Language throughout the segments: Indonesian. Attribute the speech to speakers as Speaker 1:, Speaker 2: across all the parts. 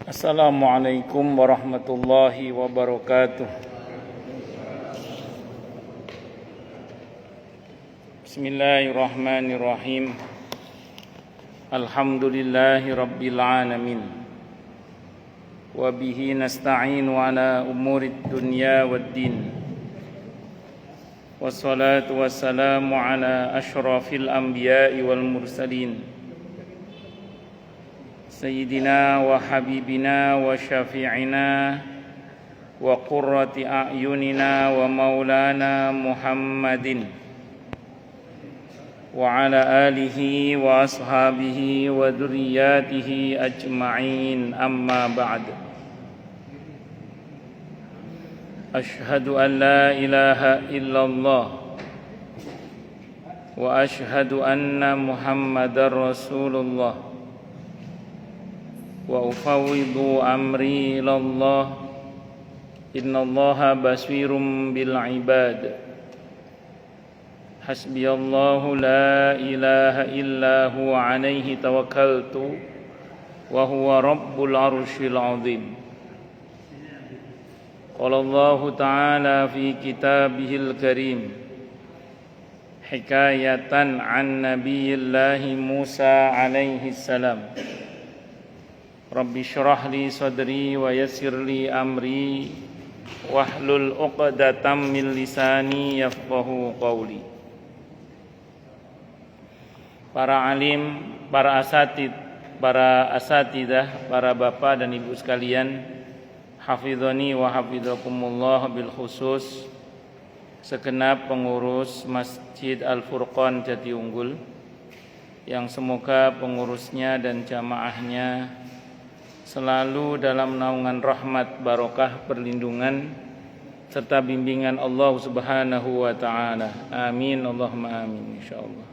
Speaker 1: Assalamualaikum warahmatullahi wabarakatuh. Bismillahirrahmanirrahim. Alhamdulillahi rabbil alamin. Wa bihi nasta'inu ala umurid dunya waddin. Wassalatu wassalamu ala ashrafil anbiya'i wal mursalin. Sayyidina wa habibina wa syafi'ina wa qurrati a'yunina wa maulana Muhammadin wa ala alihi wa ashabihi wa dhurriyyatihi ajma'in, amma ba'd. Ashhadu an la ilaha illallah wa ashhadu anna Muhammadar Rasulullah wa ufawwidu amri ilallah innallaha basirum bil ibad. Hasbiyallahu la ilaha illa huwa alaihi tawakkaltu wa huwa rabbul arsyil azim. Qala Allahu ta'ala fi kitabihil karim hikayatan an nabiyillahi Musa alaihi salam. Rabbi syrah li sadri wa yassir li amri wahlul 'uqdatam min lisani yafqahu qawli. Para alim, para asatidah, para bapak dan ibu sekalian, hafizani wa hafizakumullah, bil khusus segenap pengurus Masjid Al-Furqan Jatiunggul, yang semoga pengurusnya dan jamaahnya selalu dalam naungan rahmat, barokah, perlindungan serta bimbingan Allah Subhanahu wa ta'ala. Amin, Allahumma amin, insyaallah.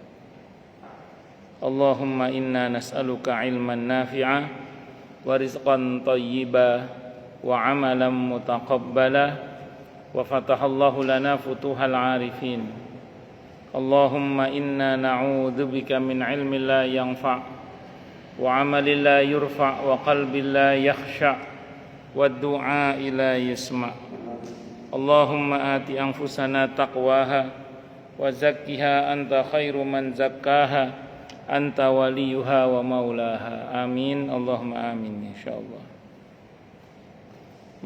Speaker 1: Allahumma inna nas'aluka ilman nafi'a wa rizqan thayyiba wa amalan mutaqabbala wa fatahallahu lana futuhal arifin. Allahumma inna na'udzubika min ilmin la yanfa' wa amalin la yurfa' wa qalbin la yakhsha' wa du'a ila yusma'. Allahumma ati anfusana taqwaha wa zakkiha anta khairu man zakkaha anta waliyuha wa maulaha. Amin, Allahumma amin, insyaallah.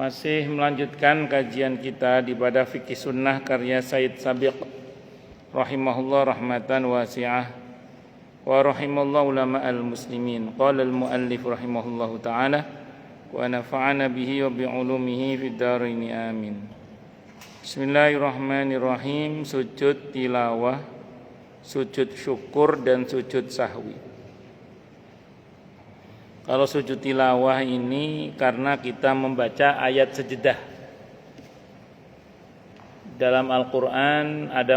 Speaker 1: Masih melanjutkan kajian kita di Badah Fikih Sunnah karya Said Sabiq rahimahullah rahmatan wasi'ah wa rahimallahu ulama al-muslimin. Qala al-muallif rahimahullahu ta'ala wa nafa'ana bihi wa bi'ulumihi fid dharain, amin. Bismillahirrahmanirrahim. Sujud tilawah, sujud syukur dan sujud sahwi. Kalau sujud tilawah ini karena kita membaca ayat sejedah. Dalam Al-Qur'an ada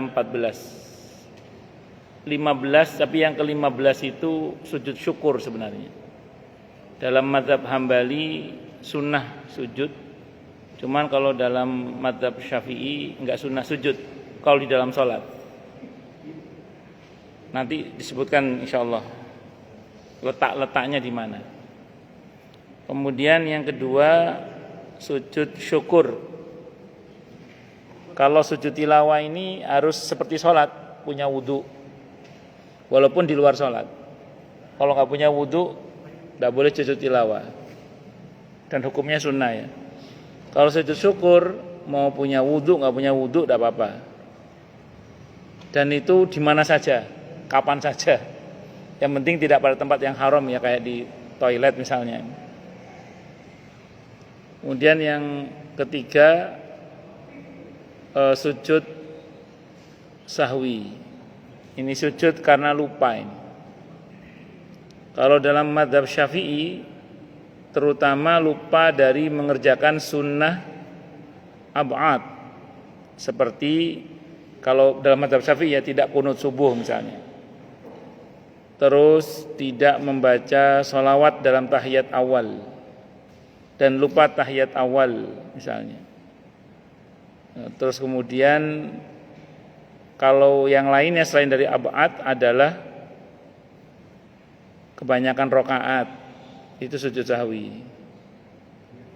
Speaker 1: 15, tapi yang ke-15 itu sujud syukur sebenarnya. Dalam mazhab Hambali sunnah sujud, cuman kalau dalam mazhab Syafi'i enggak sunnah sujud kalau di dalam sholat. Nanti disebutkan insyaallah letak-letaknya di mana. Kemudian yang kedua sujud syukur. Kalau sujud tilawah ini harus seperti sholat, punya wudu, walaupun di luar sholat. Kalau nggak punya wudu, nggak boleh sujud tilawah. Dan hukumnya sunnah ya. Kalau sujud syukur, mau punya wudu, nggak punya wudu, nggak apa-apa. Dan itu di mana saja, kapan saja. Yang penting tidak pada tempat yang haram ya, kayak di toilet misalnya. Kemudian yang ketiga, sujud sahwi. Ini sujud karena lupa ini. Kalau dalam mazhab Syafi'i terutama lupa dari mengerjakan sunnah ab'ad. Seperti kalau dalam mazhab Syafi'i ya tidak kunut subuh misalnya. Terus tidak membaca sholawat dalam tahiyat awal dan lupa tahiyat awal misalnya. Terus kemudian kalau yang lainnya selain dari ab'ad adalah kebanyakan rakaat, itu sujud sahwi.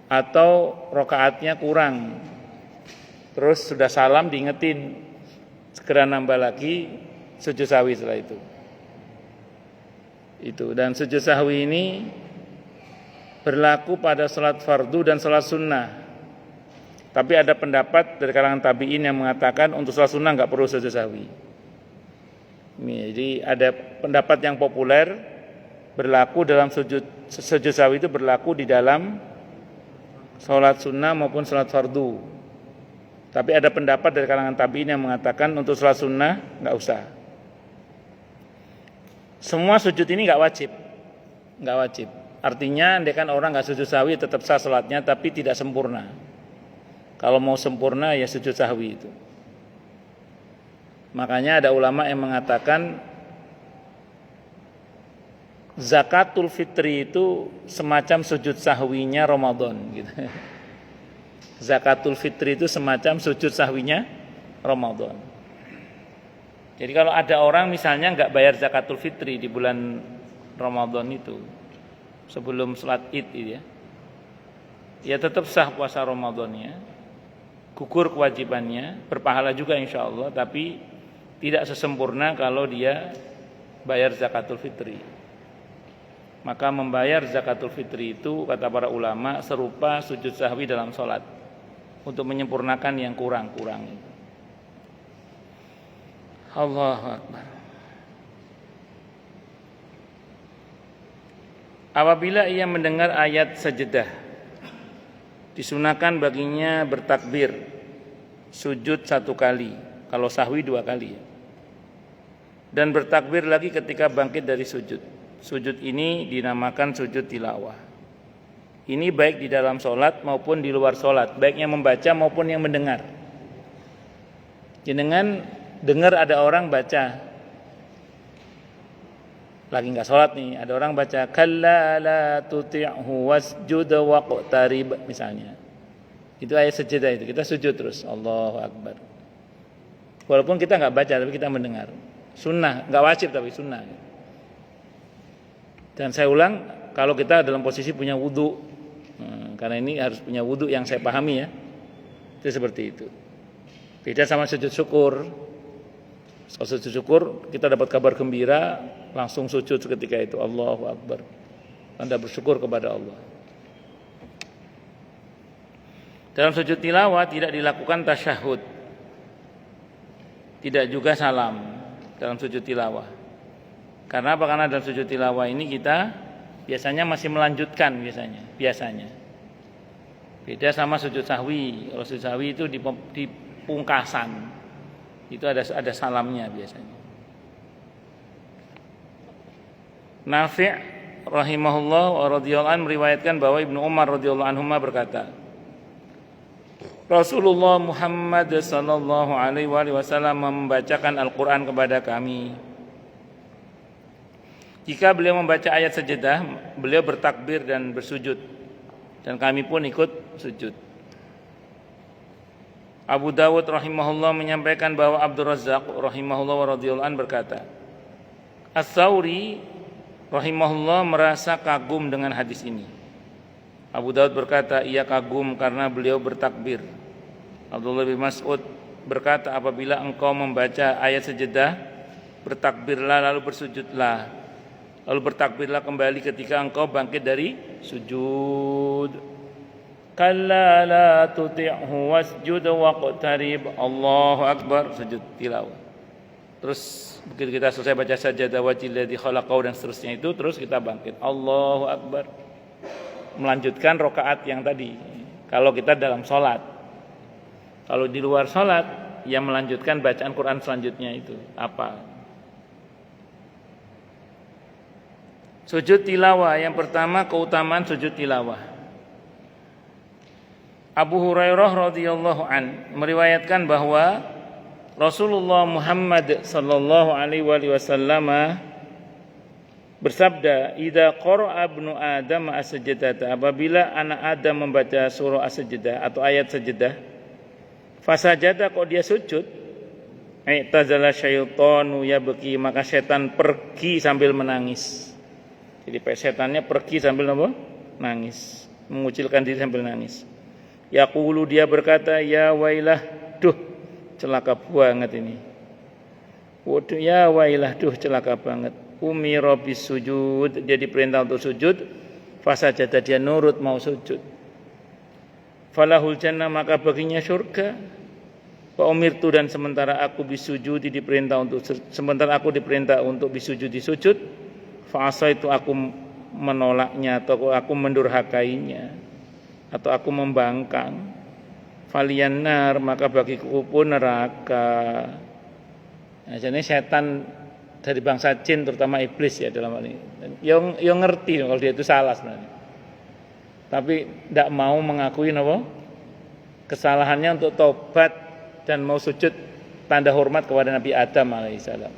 Speaker 1: atau rakaatnya kurang, terus sudah salam diingetin, segera nambah lagi sujud sahwi setelah itu. Dan sujud sahwi ini berlaku pada salat fardu dan salat sunnah. Tapi ada pendapat dari kalangan tabi'in yang mengatakan untuk salat sunnah nggak perlu sujud sahwi. Jadi ada pendapat yang populer berlaku dalam sujud sahwi itu berlaku di dalam salat sunnah maupun salat fardu. Tapi ada pendapat dari kalangan tabi'in yang mengatakan untuk salat sunnah nggak usah. Semua sujud ini nggak wajib. Artinya, andaikan orang nggak sujud sahwi tetap sah salatnya, tapi tidak sempurna. Kalau mau sempurna ya sujud sahwi itu. Makanya ada ulama yang mengatakan zakatul fitri itu semacam sujud sahwinya Ramadan gitu. Zakatul fitri itu semacam sujud sahwinya Ramadan. Jadi kalau ada orang misalnya nggak bayar zakatul fitri di bulan Ramadan itu, sebelum sholat id itu ya tetap sah puasa Ramadannya, gugur kewajibannya, berpahala juga insya Allah, tapi tidak sesempurna kalau dia bayar zakatul fitri. Maka membayar zakatul fitri itu kata para ulama serupa sujud sahwi dalam sholat untuk menyempurnakan yang kurang-kurang. Allahu Akbar. Apabila ia mendengar ayat sajadah, disunahkan baginya bertakbir, sujud 1 kali, kalau sahwi 2 kali, dan bertakbir lagi ketika bangkit dari sujud. Sujud ini dinamakan sujud tilawah. Ini baik di dalam sholat maupun di luar sholat, baiknya membaca maupun yang mendengar. Jenengan dengar ada orang baca, lagi nggak sholat nih, ada orang baca kalla la tuti'hu wasjud waqtarib misalnya, itu ayat sajadah itu, kita sujud terus Allahu Akbar, walaupun kita nggak baca tapi kita mendengar, sunnah, nggak wajib tapi sunnah. Dan saya ulang, kalau kita dalam posisi punya wudu, karena ini harus punya wudu yang saya pahami ya, itu seperti itu. Beda sama sujud syukur. Kalau sujud syukur kita dapat kabar gembira, langsung sujud seketika itu, Allahu Akbar. Anda bersyukur kepada Allah. Dalam sujud tilawah tidak dilakukan tasyahud, tidak juga salam dalam sujud tilawah. Karena apa? Karena dalam sujud tilawah ini kita biasanya masih melanjutkan biasanya. Beda sama sujud sahwi. Kalau sujud sahwi itu di pungkasan. Itu ada salamnya biasanya. Nafi' rahimahullah wa radhiyallahu anhu meriwayatkan bahwa Ibnu Umar radhiyallahu anhu berkata, Rasulullah Muhammad sallallahu alaihi wasallam membacakan Al-Qur'an kepada kami. Jika beliau membaca ayat sajadah, beliau bertakbir dan bersujud, dan kami pun ikut sujud. Abu Dawud rahimahullah menyampaikan bahwa Abdul Razzaq rahimahullah wa radhiyallahu anhu berkata, As-Sauri rahimahullah merasa kagum dengan hadis ini. Abu Dawud berkata, ia kagum karena beliau bertakbir. Abdullah bin Mas'ud berkata, apabila engkau membaca ayat sajadah, bertakbirlah lalu bersujudlah. Lalu bertakbirlah kembali ketika engkau bangkit dari sujud. Kalla la tuti'hu wasjud waqtarib. Allahu Akbar, sujud tilawah. Terus begitu kita selesai baca sajadah wajhil ladzi khalaqahu dan seterusnya itu, terus kita bangkit Allahu Akbar, melanjutkan rakaat yang tadi. Kalau kita dalam sholat, kalau di luar sholat, yang melanjutkan bacaan Quran selanjutnya itu apa? Sujud tilawah. Yang pertama, keutamaan sujud tilawah. Abu Hurairah radhiyallahu an meriwayatkan bahwa Rasulullah Muhammad sallallahu alaihi wasallam bersabda, "Idza qara'a ibnu Adam as-sajdah," apabila anak Adam membaca surah as-sajdah atau ayat sajdah, fasajada, kok dia sujud, i'tazala syaitanu yabki, maka setan pergi sambil menangis. Jadi setannya pergi sambil apa? Nangis. mengucilkan diri sambil nangis. Yaqulu, dia berkata, ya wailah, duh celaka banget ini. Waduh, ya wailah, duh celaka banget. Umira bis sujud, dia diperintah untuk sujud, fasajada, dia nurut mau sujud. Falahul jannah, maka baginya surga. Wa umirtu, dan sementara aku bisujudi, diperintah untuk bisujudi sujud, fa asaitu, aku menolaknya atau aku mendurhakainya atau aku membangkang. Falian nar, maka bagiku pun neraka. Nah, jadi setan dari bangsa jin, terutama iblis ya dalam hal ini. Yang ngerti kalau dia itu salah sebenarnya, tapi tidak mau mengakui kesalahannya untuk tobat dan mau sujud tanda hormat kepada Nabi Adam alaihissalam.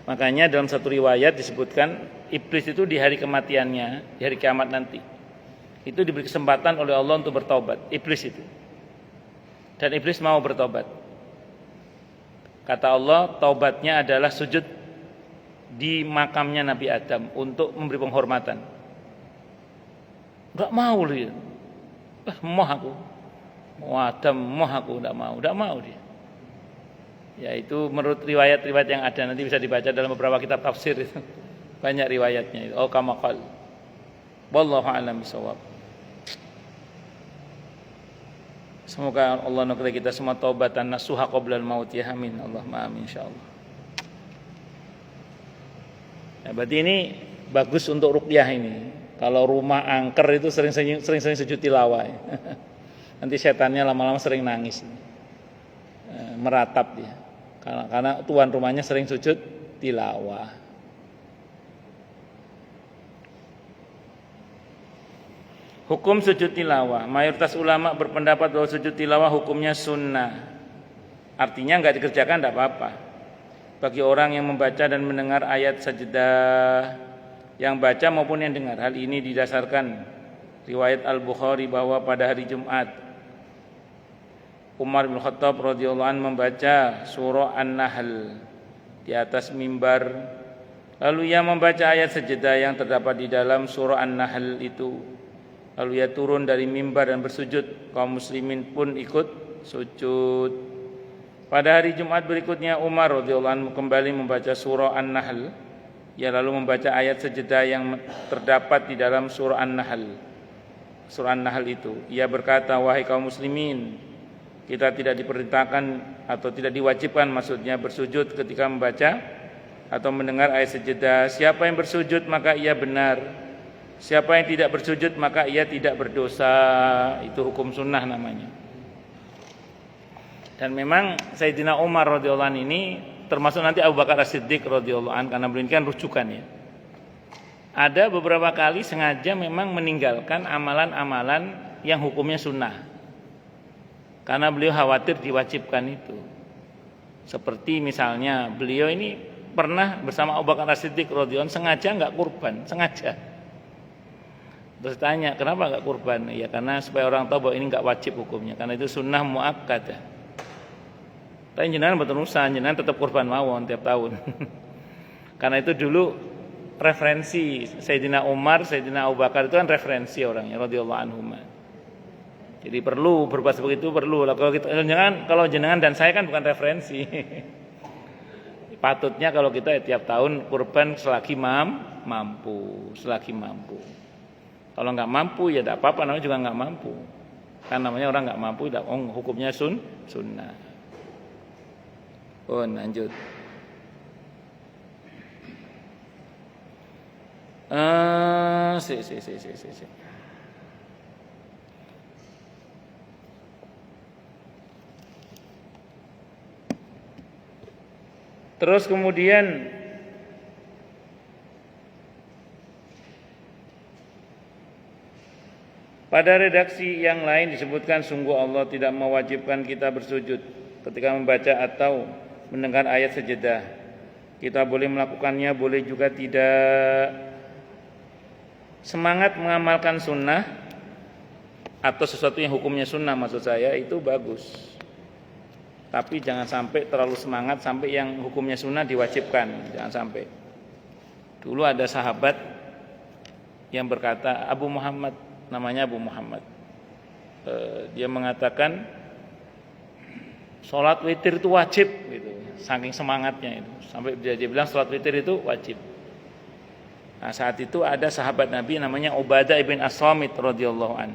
Speaker 1: Makanya dalam satu riwayat disebutkan iblis itu di hari kematiannya, di hari kiamat nanti, itu diberi kesempatan oleh Allah untuk bertobat, iblis itu. Dan iblis mau bertobat. Kata Allah, taubatnya adalah sujud di makamnya Nabi Adam untuk memberi penghormatan. Enggak mau dia. Moh aku. Mau Adam, moh aku, enggak mau dia. Yaitu menurut riwayat-riwayat yang ada, nanti bisa dibaca dalam beberapa kitab tafsir itu. Banyak riwayatnya itu. Oh kama qala. Wallahu a'lam bishawab. Semoga Allah nukli kita semua taubatan nasuha qoblal maut, ya amin. Allahumma amin insyaallah. Ya, berarti ini bagus untuk ruqyah ini. Kalau rumah angker itu sering sujud tilawah. Ya. Nanti setannya lama-lama sering nangis. Meratap dia. Karena tuan rumahnya sering sujud tilawah. Hukum sujud tilawah, mayoritas ulama berpendapat bahwa sujud tilawah hukumnya sunnah. Artinya enggak dikerjakan enggak apa-apa. Bagi orang yang membaca dan mendengar ayat sajdah, yang baca maupun yang dengar. Hal ini didasarkan riwayat Al-Bukhari bahwa pada hari Jumat Umar bin Khattab radhiyallahu anhu membaca surah An-Nahl di atas mimbar. Lalu ia membaca ayat sajdah yang terdapat di dalam surah An-Nahl itu. Lalu ia turun dari mimbar dan bersujud. Kaum muslimin pun ikut sujud. Pada hari Jumat berikutnya Umar radhiyallahu anhu kembali membaca surah An-Nahl. Ia lalu membaca ayat sajdah yang terdapat di dalam surah An-Nahl. Surah An-Nahl itu. Ia berkata, wahai kaum muslimin, kita tidak diperintahkan atau tidak diwajibkan, maksudnya bersujud ketika membaca atau mendengar ayat sajdah. Siapa yang bersujud maka ia benar. Siapa yang tidak bersujud maka ia tidak berdosa. Itu hukum sunnah namanya. Dan memang Sayyidina Umar radhiyallahu anhu ini termasuk nanti Abu Bakar As-Siddiq radhiyallahu anhu, karena beliau ini kan rujukan ya. Ada beberapa kali sengaja memang meninggalkan amalan-amalan yang hukumnya sunnah, karena beliau khawatir diwajibkan itu. Seperti misalnya beliau ini pernah bersama Abu Bakar As-Siddiq radhiyallahu anhu sengaja enggak kurban, sengaja. Terus tanya, kenapa enggak kurban? Ya karena supaya orang tahu bahwa ini enggak wajib hukumnya, karena itu sunnah muakkadah. Tapi jenengan betul usaha, jenengan tetap kurban mawon tiap tahun. Karena itu dulu referensi Sayyidina Umar, Sayyidina Abu Bakar itu kan referensi orangnya radhiyallahu anhum. Jadi perlu berbuat seperti itu, perlu. Kalau jenengan dan saya kan bukan referensi. Patutnya kalau kita tiap tahun kurban selagi mampu, selagi mampu. Kalau nggak mampu ya tidak apa-apa, namanya juga nggak mampu. Kan namanya orang nggak mampu, hukumnya sunnah. Oh, lanjut. Terus kemudian pada redaksi yang lain disebutkan, sungguh Allah tidak mewajibkan kita bersujud ketika membaca atau mendengar ayat sajdah. Kita boleh melakukannya, boleh juga tidak. Semangat mengamalkan sunnah atau sesuatu yang hukumnya sunnah maksud saya itu bagus. Tapi jangan sampai terlalu semangat sampai yang hukumnya sunnah diwajibkan, jangan sampai. Dulu ada sahabat yang berkata, Abu Muhammad, namanya Abu Muhammad, dia mengatakan sholat witir itu wajib gitu, saking semangatnya itu, sampai dia bilang sholat witir itu wajib. Nah, saat itu ada sahabat Nabi namanya Ubadah ibn As-Samit radhiyallahu an.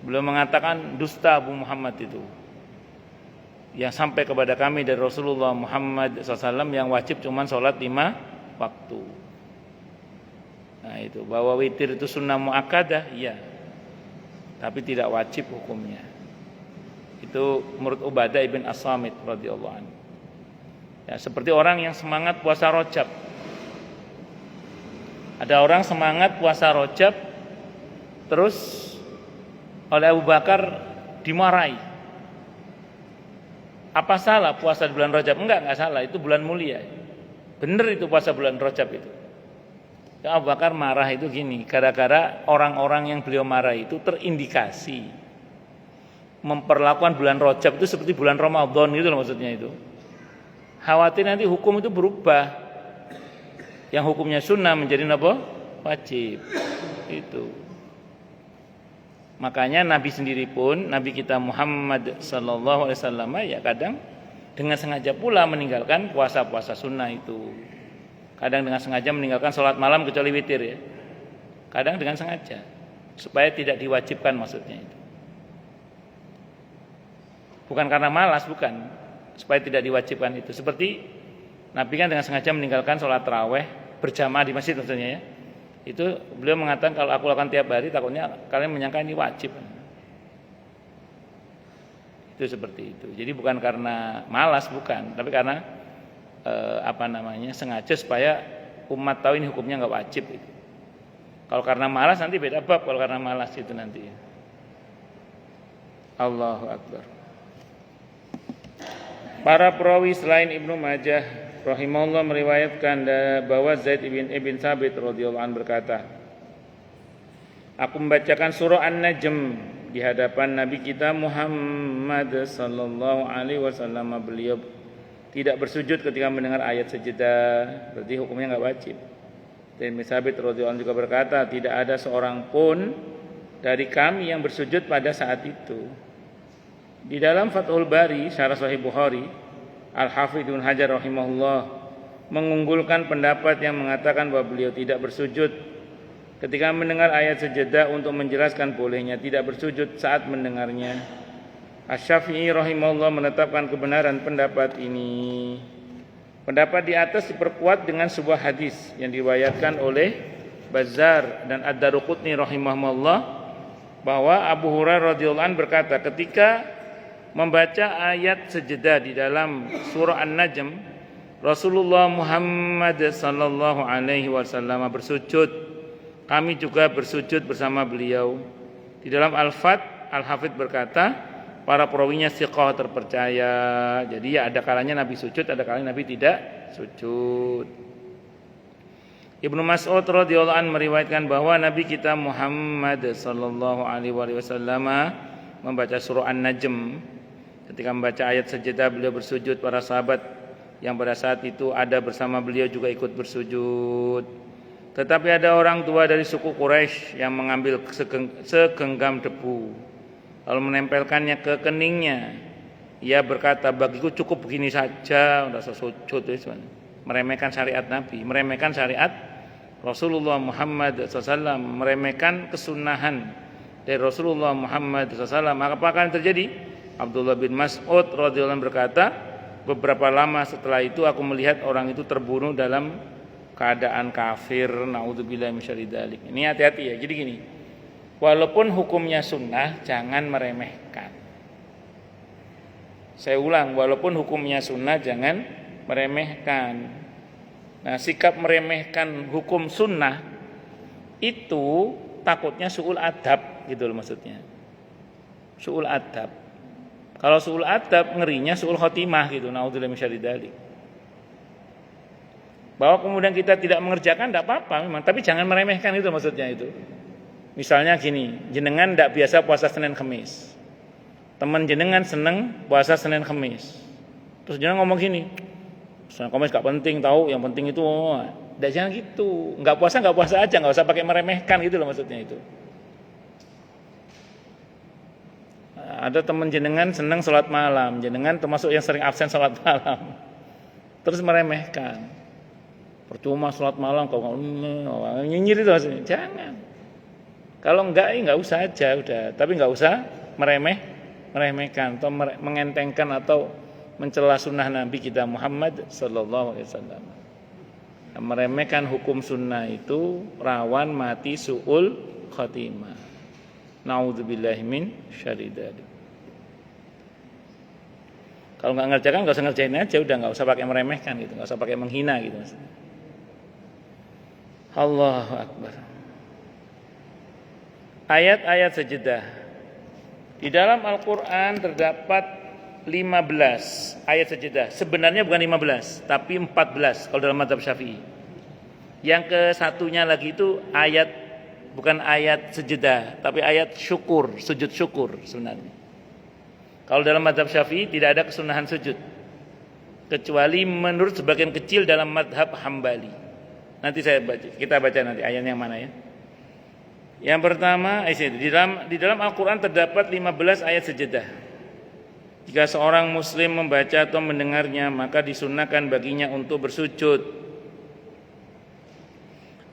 Speaker 1: Beliau mengatakan, dusta Abu Muhammad itu, yang sampai kepada kami dari Rasulullah Muhammad SAW yang wajib cuma sholat 5 waktu. Nah itu, bahwa witir itu sunnah muakkadah, iya, tapi tidak wajib hukumnya. Itu menurut Ubadah ibn As-Samit radhiyallahu anhu. Ya, seperti orang yang semangat puasa Rajab. Ada orang semangat puasa Rajab, terus oleh Abu Bakar dimarahi. Apa salah puasa di bulan Rajab? Enggak salah, itu bulan mulia. Benar itu puasa bulan Rajab itu. Ya, Abu Bakar marah itu gini, gara-gara orang-orang yang beliau marah itu terindikasi memperlakukan bulan Rajab itu seperti bulan Ramadan gitu loh, maksudnya itu. Khawatir nanti hukum itu berubah. Yang hukumnya sunnah menjadi apa? Wajib. Itu. Makanya Nabi sendiri pun, Nabi kita Muhammad sallallahu alaihi wasallam ya kadang dengan sengaja pula meninggalkan puasa-puasa sunnah itu. Kadang dengan sengaja meninggalkan sholat malam kecuali witir ya. Kadang dengan sengaja supaya tidak diwajibkan, maksudnya itu. Bukan karena malas, bukan. Supaya tidak diwajibkan itu. Seperti Nabi kan dengan sengaja meninggalkan sholat tarawih berjamaah di masjid, maksudnya ya. Itu beliau mengatakan, kalau aku lakukan tiap hari takutnya kalian menyangka ini wajib. Itu seperti itu. Jadi bukan karena malas, bukan, tapi karena sengaja supaya umat tahu ini hukumnya nggak wajib itu. Kalau karena malas nanti beda bab, kalau karena malas itu nanti. Allahu Akbar. Para perawi selain Ibnu Majah rahimahullah meriwayatkan bahwa Zaid ibn Sabit radhiyallahu anhu berkata, aku membacakan surah An-Najm di hadapan Nabi kita Muhammad sallallahu alaihi wasallam. Beliau tidak bersujud ketika mendengar ayat sajadah, berarti hukumnya enggak wajib. Dan Ibn Sabit radhiyallahu anhu juga berkata, tidak ada seorang pun dari kami yang bersujud pada saat itu. Di dalam Fathul Bari, Syarah Sahih Bukhari, Al-Hafidz Ibnu Hajar rahimahullah mengunggulkan pendapat yang mengatakan bahwa beliau tidak bersujud ketika mendengar ayat sajadah untuk menjelaskan bolehnya tidak bersujud saat mendengarnya. Asy-Syafi'i rahimahullah menetapkan kebenaran pendapat ini. Pendapat di atas diperkuat dengan sebuah hadis yang diriwayatkan oleh Bazzar dan Ad-Daruqutni rahimahullah bahwa Abu Hurairah radhiyallahu anhu berkata, ketika membaca ayat sajadah di dalam surah An-Najm, Rasulullah Muhammad sallallahu alaihi wasallam bersujud. Kami juga bersujud bersama beliau. Di dalam Al-Fath, Al-Hafidz berkata, para perawinya thiqah terpercaya. Jadi ya ada kalanya Nabi sujud, ada kalanya Nabi tidak sujud. Ibnu Mas'ud radhiyallahu anhu meriwayatkan bahwa Nabi kita Muhammad sallallahu alaihi wasallam membaca surah An-Najm. Ketika membaca ayat sajadah beliau bersujud, para sahabat yang pada saat itu ada bersama beliau juga ikut bersujud. Tetapi ada orang tua dari suku Quraisy yang mengambil segenggam debu lalu menempelkannya ke keningnya. Ia berkata, bagiku cukup begini saja, udah sujud. Meremehkan syariat Nabi, meremehkan syariat Rasulullah Muhammad SAW, meremehkan kesunahan dari Rasulullah Muhammad SAW. Maka apa akan terjadi? Abdullah bin Mas'ud radhiyallahu anhu berkata, beberapa lama setelah itu aku melihat orang itu terbunuh dalam keadaan kafir. Naudzubillahi minasyarri dzalik. Ini hati-hati ya. Jadi gini, walaupun hukumnya sunnah, jangan meremehkan. Saya ulang, walaupun hukumnya sunnah, jangan meremehkan. Nah, sikap meremehkan hukum sunnah itu takutnya su'ul adab gitu loh, maksudnya. Su'ul adab. Kalau su'ul adab ngerinya su'ul khotimah gitu. Naudzubillahi minasyarri dzalik. Bahwa kemudian kita tidak mengerjakan tidak apa-apa memang, tapi jangan meremehkan itu, maksudnya itu. Misalnya gini, jenengan tidak biasa puasa Senin Kemis. Teman jenengan seneng puasa Senin Kemis. Terus jenengan ngomong gini, Senin Kemis gak penting tahu, yang penting itu Jangan gitu. Nggak puasa aja, nggak usah pakai meremehkan gitu loh maksudnya itu. Ada teman jenengan senang sholat malam, jenengan termasuk yang sering absen sholat malam, terus meremehkan. Percuma sholat malam kalau nyinyir itu maksudnya. Jangan. Kalau enggak, nggak usah aja udah. Tapi nggak usah meremehkan atau mengentengkan atau mencela sunnah Nabi kita Muhammad Sallallahu Alaihi Wasallam. Meremehkan hukum sunnah itu rawan mati su'ul khatimah. Na'udzubillahi min syarri dzalik. Kalau nggak ngerjakan nggak usah ngerjain aja, udah nggak usah pakai meremehkan gitu, nggak usah pakai menghina gitu maksudnya. Allahu Akbar. Ayat-ayat sajadah. Di dalam Al-Quran terdapat 15 ayat sajadah. Sebenarnya bukan 15, tapi 14 kalau dalam mazhab Syafi'i. Yang ke satunya lagi itu ayat, bukan ayat sajadah, tapi ayat syukur, sujud syukur sebenarnya. Kalau dalam mazhab Syafi'i tidak ada kesunahan sujud, kecuali menurut sebagian kecil dalam mazhab Hambali. Nanti kita baca nanti ayatnya yang mana ya. Yang pertama, di dalam Al-Quran terdapat 15 ayat sajadah. Jika seorang muslim membaca atau mendengarnya, maka disunnahkan baginya untuk bersujud.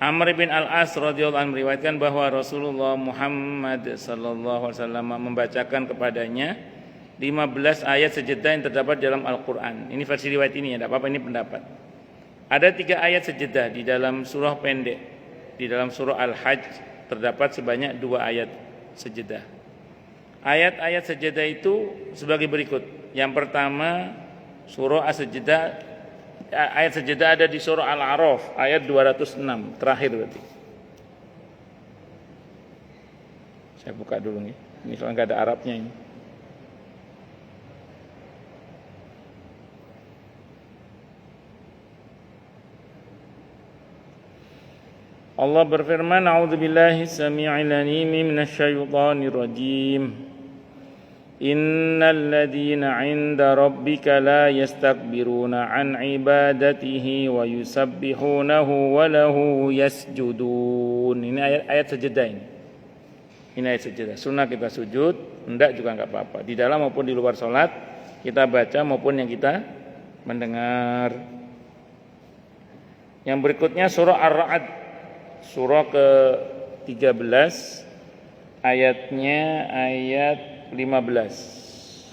Speaker 1: Amr bin Al-As radhiyallahu anhu meriwayatkan bahwa Rasulullah Muhammad sallallahu alaihi wasallam membacakan kepadanya 15 ayat sajadah yang terdapat dalam Al-Quran. Ini versi riwayat ini ya, tidak apa-apa, ini pendapat. Ada 3 ayat sajadah di dalam surah pendek. Di dalam surah Al-Hajj terdapat sebanyak 2 ayat sajadah. Ayat-ayat sajadah itu sebagai berikut. Yang pertama, surah As-Sajdah, ayat sajadah ada di surah Al-A'raf ayat 206, terakhir berarti. Saya buka dulu nih. Ini soalnya enggak ada Arabnya ini. Allah berfirman, A'udzubillahi samii'il 'aliim minasyaitonir rajim. Innal ladzina 'inda rabbika la yastakbiruna 'an 'ibadatihi wa yusabbihunahu wa lahu yasjudun. Ini ayat sajadah ini. Ini ayat sajadah. Sunnah kita sujud, enggak juga enggak apa-apa. Di dalam maupun di luar salat kita baca maupun yang kita mendengar. Yang berikutnya surah Ar-Ra'd. Surah ke-13 ayatnya ayat 15.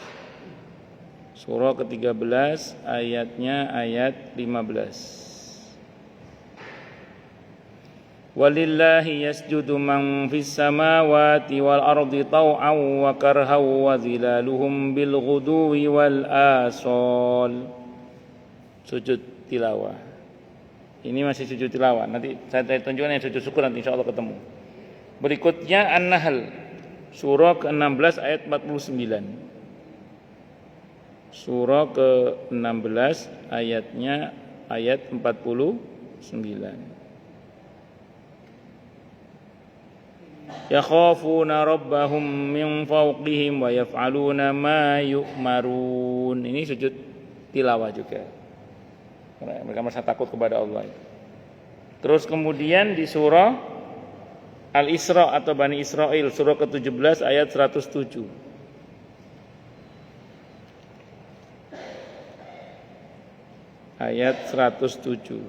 Speaker 1: Surah ke-13 ayatnya ayat 15. Walillahi yasjudu man fis samawati wal ardi taw'an wa karhan wa zilaluhum bil ghuduwi wal asal. Sujud tilawah. Ini masih sujud tilawah. Nanti saya tunjukkan yang sujud syukur, nanti insyaallah ketemu. Berikutnya An-Nahl surah ke-16 ayat 49. Surah ke-16 ayatnya ayat 49. Yakhafuna rabbahum min fawqihim wa yaf'aluna ma yu'marun. Ini sujud tilawah juga. Mereka merasa takut kepada Allah. Terus kemudian di surah Al-Isra atau Bani Israel surah ke-17 ayat 107. Ayat 107.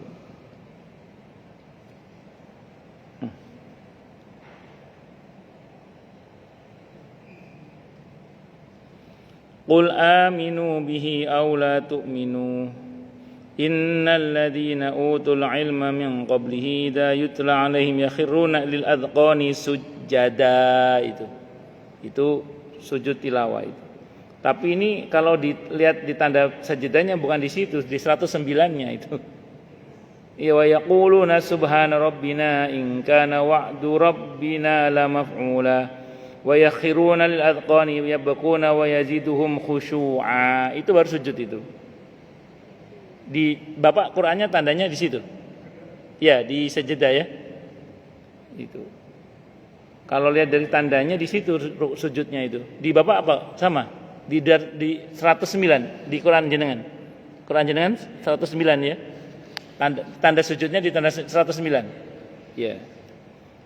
Speaker 1: Qul aminu bihi aw la tu'minu. Innal ladzina utul ilma min qablihi idza yutla alaihim yakhruna lil adqani sujada. Itu sujud tilawah itu. Tapi ini kalau dilihat di tanda sajadahnya bukan di situ, di 109-nya itu. Ya wa yaquluna subhana rabbina in kana wa'du rabbina la maf'ula wa yakhruna lil adqani yabquna wa yaziduhum khusyu'a. Itu baru sujud itu. Di Bapak Qur'annya tandanya di situ. Ya, di sajadah ya. Itu. Kalau lihat dari tandanya di situ sujudnya itu. Di Bapak apa? Sama. Di 109 di Quran jenengan. Quran jenengan 109 ya. Tanda sujudnya di tanda 109. Ya.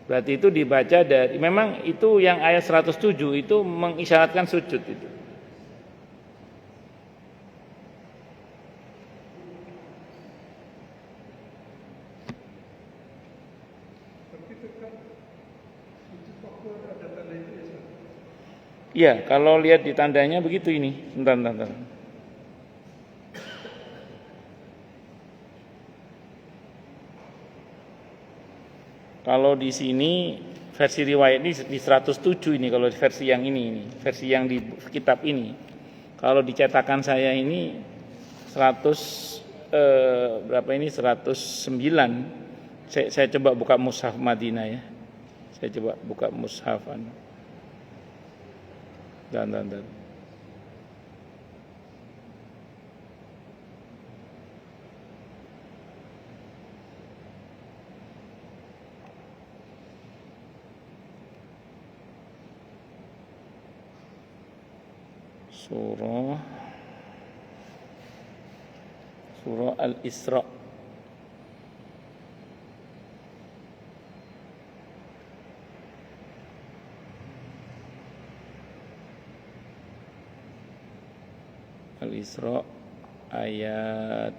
Speaker 1: Berarti itu dibaca dari, memang itu yang ayat 107 itu mengisyaratkan sujud itu. Ya, kalau lihat di tandanya begitu ini. Bentar. Kalau di sini versi riwayat ini di 107 ini, kalau versi yang ini, versi yang di kitab ini. Kalau dicetakan saya ini 100 berapa ini 109. Saya coba buka mushaf Madinah ya. Saya coba buka mushafan. Dan. Surah Al-Isra. Al-Isra ayat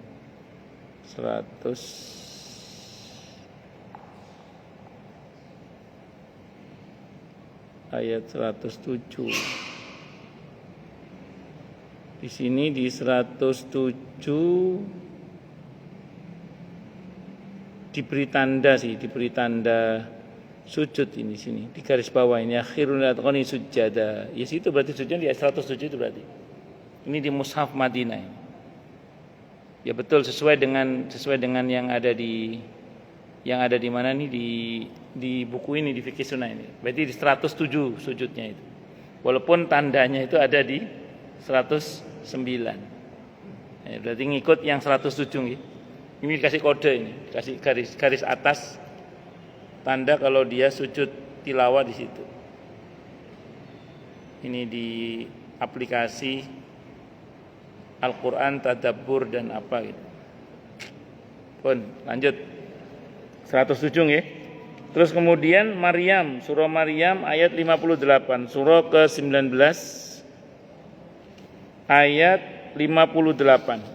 Speaker 1: 107. Di sini di 107 diberi tanda sujud ini sini di garis bawah ini akhirul atqani sujada. Ya situ berarti sujudnya di ayat 107 itu berarti. Ini di mushaf Madinah ini. Ya betul sesuai dengan yang ada di mana nih di buku ini di Fikih Sunnah ini. Berarti di 107 sujudnya itu. Walaupun tandanya itu ada di 109. Ya, berarti ngikut yang 107 gitu. Ini dikasih kode ini, kasih garis atas tanda kalau dia sujud tilawah di situ. Ini di aplikasi Al-Quran, Tadabbur dan apa gitu. Pun lanjut 107 ya. Terus kemudian Maryam, surah Maryam ayat 58, surah ke-19 ayat 58.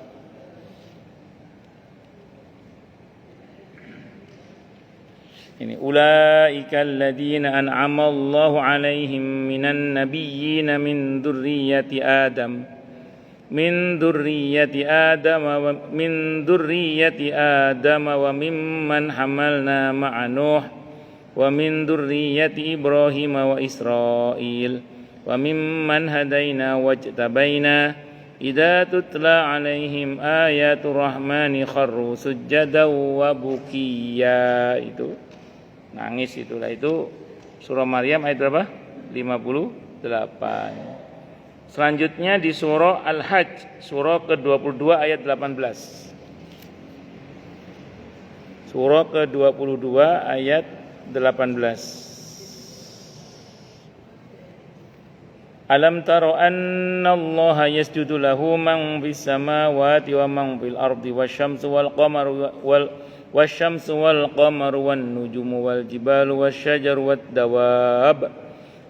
Speaker 1: Ini ulaika alladzina an'ama Allahu 'alaihim minan nabiyyin min dzurriyyati Adam wa mimman hamalna ma'a Nuh wa min dzurriyyati Ibrahim wa Israil wa mimman hadaina wajtabaina idza tutla 'alaihim ayatul rahmani kharru sujjadan wa bukiya. Itu nangis itulah itu surah Maryam ayat berapa? 58. Selanjutnya di surah Al-Hajj, surah ke-22 ayat 18. Surah ke-22 ayat 18. Alam tara anna Allah yasjudu lahu man fis samawati wa man fil ardi wasyamsu wal qamaru wan nujumu wal jibalu wasyajaru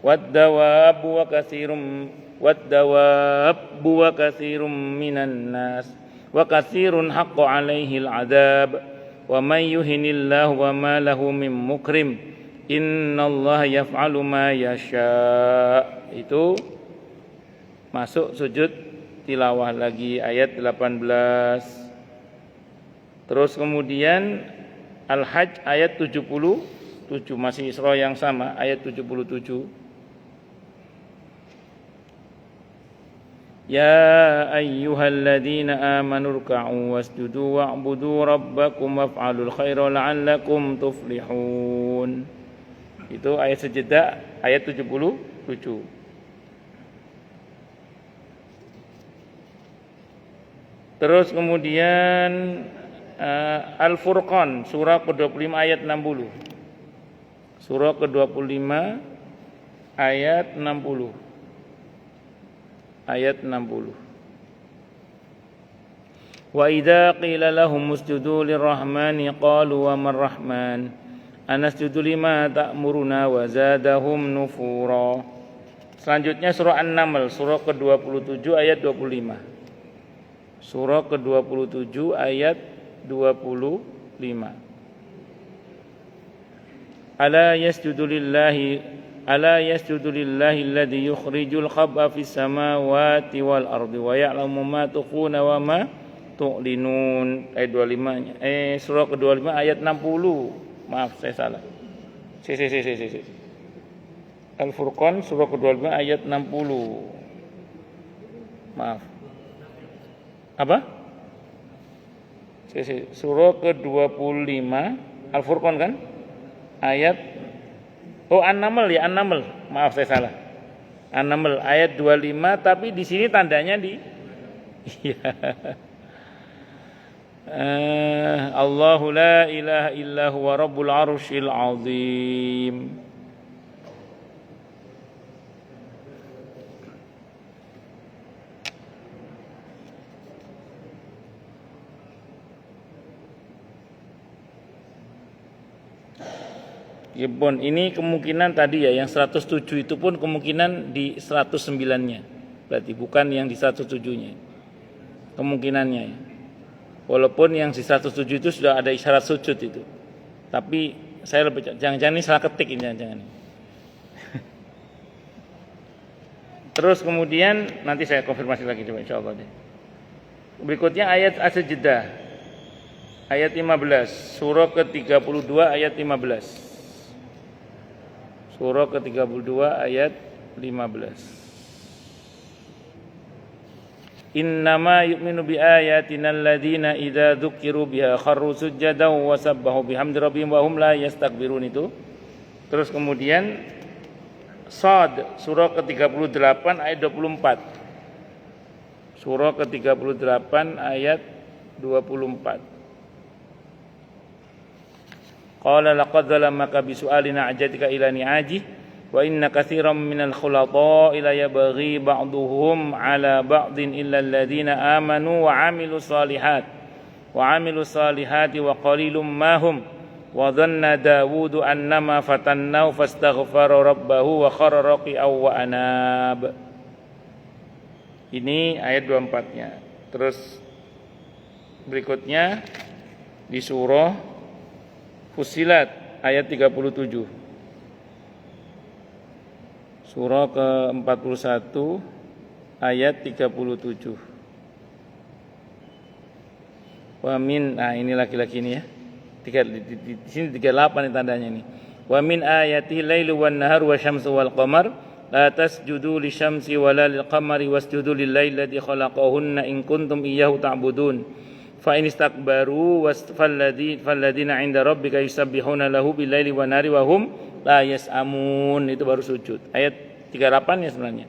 Speaker 1: wad-dawabu wa katsirum minan nas wa katsirun haqqo 'alaihil 'adzab wa may yuhinillahu wa ma lahu min mukrim innallaha yaf'alu ma yasha. Itu masuk sujud tilawah lagi ayat 18. Terus kemudian Al-Hajj ayat 77, masih surah yang sama ayat 77. Ya ayyuhalladzina amanu ruk'u wasjudu wa'budu rabbakum waf'alul khaira la'allakum tuflihun. Itu ayat Sajdah ayat 77. Terus kemudian Al-Furqan surah ke-25 ayat 60. Surah ke-25 ayat 60. Ayat 60. Wa idza qila lahum usjudu lirrahmani qalu wa marrahman anasjudu lima ta'muruna wa zadahum nufura. Selanjutnya surah An-Naml, surah ke-27 ayat 25. Surah ke-27 ayat 25. Ala yasjudu lillahi alladhi yukhrijul khab'a fis samawati wal ardi wa ya'lamu ma tukhfuna wa ma tu'linun. Ayat 25-nya. Surah ke-25 ayat 60. Maaf, saya salah. Al-Furqan surah ke-25 ayat 60. Maaf. Apa? Surah ke-25 Al-Furqan kan? Ayat An-Naml ya, An-Naml. Maaf saya salah. An-Naml ayat 25 tapi di sini tandanya di Allahu la ilaha illa huwa rabbul arsyil azim. Ya bon, ini kemungkinan tadi ya yang 107 itu pun kemungkinan di 109-nya. Berarti bukan yang di 107-nya. Kemungkinannya ya. Walaupun yang di 107 itu sudah ada isyarat sujud itu. Tapi saya lebih jangan-jangan ini salah ketik ini jangan-jangan. Terus kemudian nanti saya konfirmasi lagi coba insyaallah deh. Berikutnya ayat As-Sajdah. Ayat 15, surah ke-32 ayat 15. Surah ke-32 ayat 15. Innama yu'minu bi ayatina alladziina idza dzukiru biha kharru sujadan wa sabbahu bihamdi rabbihim wa hum la yastakbirun itu. Terus kemudian Shad surah ke-38 ayat 24. Surah ke-38 ayat 24. Qala laqad zalamaka bisu'alina ajatika ila ni'aji wa inna katsiran minal khulata'i la yabghi ba'duhum 'ala ba'din illa alladziina amanu wa 'amilus salihati wa qalilum ma hum wa dhanna Daawud annama fatannahu fastaghfara rabbahu wa kharra raqi'an wa anab. Ini ayat 24-nya. Terus berikutnya di surah Fussilat ayat 37. Surah ke-41 ayat 37. Wa min, ini laki-laki ini ya. Di sini 38 nih tandanya ini. Wa min ayatihi lailu wan nahar wa syamsu wal qamar la tasjudu lisyamsi wala lil qamari wasjudu lil laili alladzi khalaqahunna in kuntum iyyahu ta'budun. Fa in istakbaru falladzina 'inda rabbika yusabbihuna lahu bil-laili wan-nahari wa hum la yas'amun. Itu baru sujud. Ayat 38 ya sebenarnya.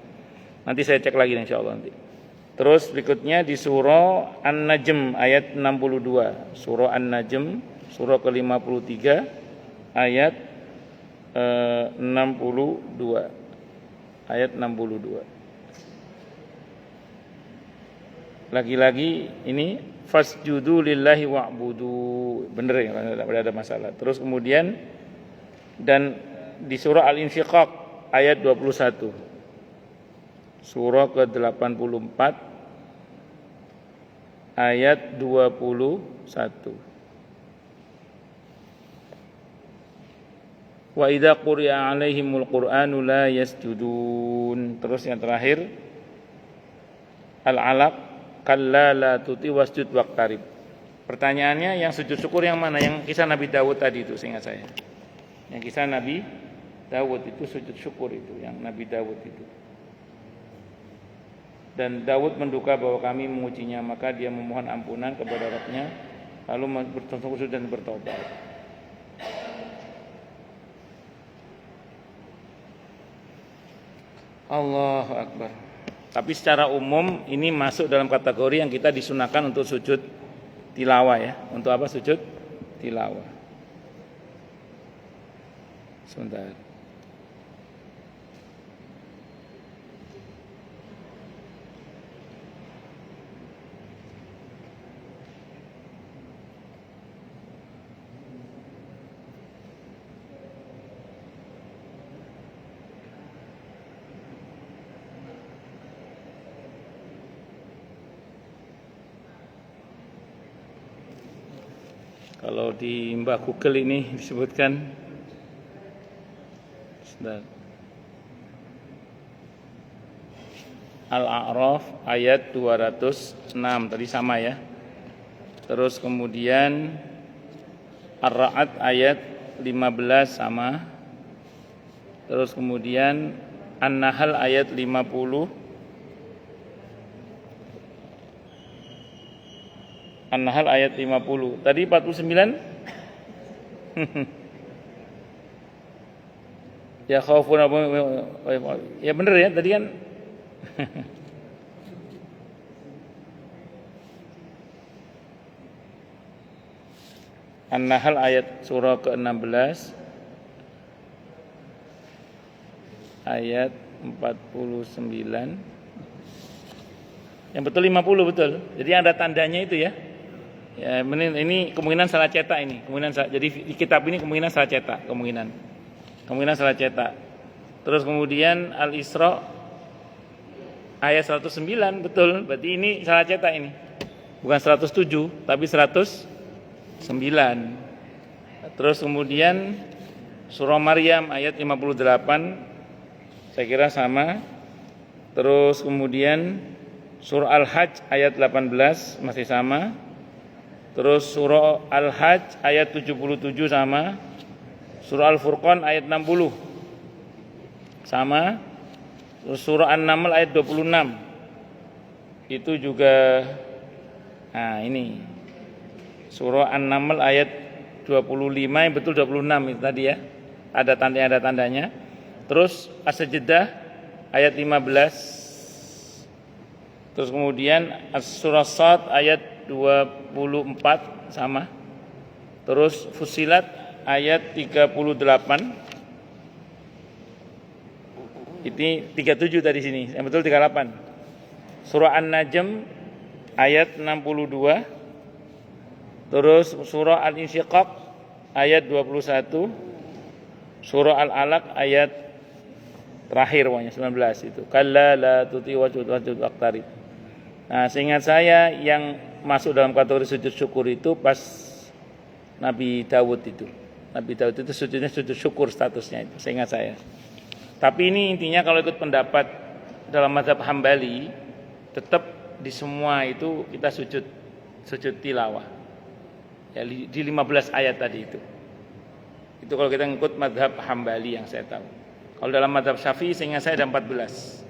Speaker 1: Nanti saya cek lagi insyaallah nanti. Terus berikutnya di surah An-Najm ayat 62. Surah An-Najm surah ke-53 ayat 62. Ayat 62. Lagi-lagi ini fasjudu lillahi wa'budu. Bener ya, tidak ada masalah. Terus kemudian dan di surah Al-Insyiqaq ayat 21. Surah ke-84 ayat 21. Wa idza quri'a 'alaihimul qur'anu la yasjudun. Terus yang terakhir Al-Alaq kalla la tuti wasjud waqtarib. Pertanyaannya yang sujud syukur yang mana? Yang kisah Nabi Daud tadi itu seingat saya. Yang kisah Nabi Daud itu sujud syukur itu, yang Nabi Daud itu. Dan Daud menduga bahwa kami mengujinya, maka dia memohon ampunan kepada Rabb-nya lalu bersujud dan bertobat. Allahu Akbar. Tapi secara umum ini masuk dalam kategori yang kita disunahkan untuk sujud tilawah ya. Untuk apa sujud tilawah? Sebentar. Kalau di Mbah Google ini disebutkan Al-A'raf ayat 206 tadi sama ya. Terus kemudian Ar-Ra'd ayat 15 sama. Terus kemudian An-Nahl ayat 50. An-Nahl ayat 50. Tadi 49. Ya khaufun ya bener ya tadi kan. An-Nahl ayat surah ke-16 ayat 49. Yang betul 50 betul. Jadi ada tandanya itu ya. Ya, ini kemungkinan salah cetak ini. Jadi di kitab ini kemungkinan salah cetak, kemungkinan salah cetak. Terus kemudian Al-Isra ayat 109 betul. Berarti ini salah cetak ini. Bukan 107 tapi 109. Terus kemudian surah Maryam ayat 58 saya kira sama. Terus kemudian surah Al-Hajj ayat 18 masih sama. Terus surah Al-Hajj ayat 77 sama. Surah Al-Furqan ayat 60 sama. Terus surah An-Naml ayat 26 itu juga. Nah ini surah An-Naml ayat 25 yang betul 26 itu tadi ya. Ada tandanya. Terus As-Sajdah ayat 15. Terus kemudian surah Shad ayat 24 sama. Terus Fussilat ayat 38. Ini 37 tadi sini, yang betul 38. Surah An-Najm ayat 62. Terus surah Al-Insyiqaq ayat 21. Surah Al-Alaq ayat terakhir pokoknya 19 itu. Kalla la tuti wajud aqtarib. Nah, seingat saya yang masuk dalam kategori sujud syukur itu pas Nabi Dawud itu. Nabi Dawud itu sujudnya sujud syukur statusnya itu, seingat saya. Tapi ini intinya kalau ikut pendapat dalam mazhab Hambali, tetap di semua itu kita sujud tilawah. Ya di 15 ayat tadi itu. Itu kalau kita ngikut mazhab Hambali yang saya tahu. Kalau dalam mazhab Syafi'i seingat saya ada 14.